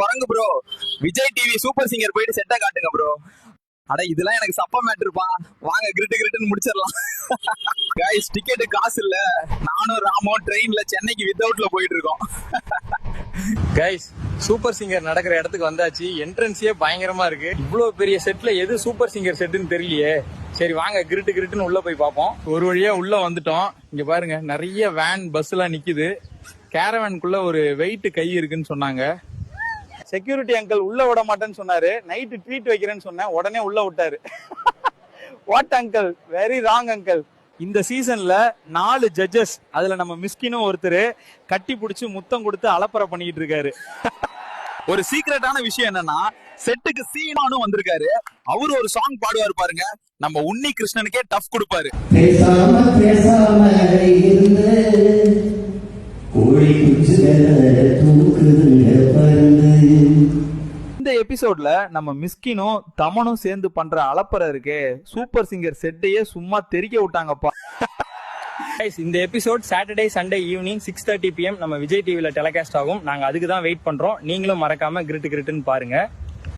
குரங்கு bro, Vijay TV super singer போயிட்டு செட்டை காட்டுங்க ப்ரோ. அட இதெல்லாம் எனக்கு சப்ப மேட்டர்ப்பா, வாங்க கிரிட்டுன்னு முடிச்சிடலாம். கைஸ் டிக்கெட்டு காசு இல்ல, நானும் ராமும் ட்ரெயின்ல சென்னைக்கு வித்தவுட்ல போயிட்டு இருக்கோம். கைஸ் சூப்பர் சிங்கர் நடக்கிற இடத்துக்கு வந்தாச்சு. என்ட்ரன்ஸே பயங்கரமா இருக்கு. இவ்வளவு பெரிய செட்ல எது சூப்பர் சிங்கர் செட்டுன்னு தெரியலையே. சரி வாங்க கிரிட்டுன்னு உள்ள போய் பார்ப்போம். ஒரு வழியா உள்ள வந்துட்டோம். இங்க பாருங்க நிறைய வேன் பஸ் எல்லாம் நிக்குது. கேரவேனுக்குள்ள ஒரு வெயிட் கை இருக்குன்னு சொன்னாங்க. செக்யூரிட்டி அங்கிள் உள்ள விட மாட்டேன்னு சொன்னாரு. நைட்டு ட்ரீட் வைக்கிறேன்னு சொன்னேன், உடனே உள்ள விட்டாரு. What uncle, very wrong uncle. இந்த சீசன்ல 4 ஜட்ஜஸ், அதுல நம்ம மிஸ்கினும் ஒருத்தர் கட்டி பிடிச்சு முத்தம் கொடுத்து அலப்பறை பண்ணிட்டு இருக்காரு. ஒரு சீக்ரெட்டான விஷயம் என்னன்னா, செட்டுக்கு சீமானும் வந்திருக்காரு. அவரு ஒரு சாங் பாடுவாரு பாருங்க, நம்ம உன்னி கிருஷ்ணனுக்கே டஃப் கொடுப்பாரு. இந்த எபிசோட்ல நம்ம மிஸ்கினும் தமனும் சேர்ந்து பண்ற அலப்பறை இருக்கே, சூப்பர் சிங்கர் செட்டையே சும்மா தெறிக்க விட்டாங்கப்பா. இந்த episode Saturday Sunday evening 6:30 PM நம்ம விஜய் டிவில டெலிகாஸ்ட் ஆகும். நாங்க அதுக்கு தான் வெயிட் பண்றோம். நீங்களும் மறக்காம கிரிட்டுன்னு பாருங்க.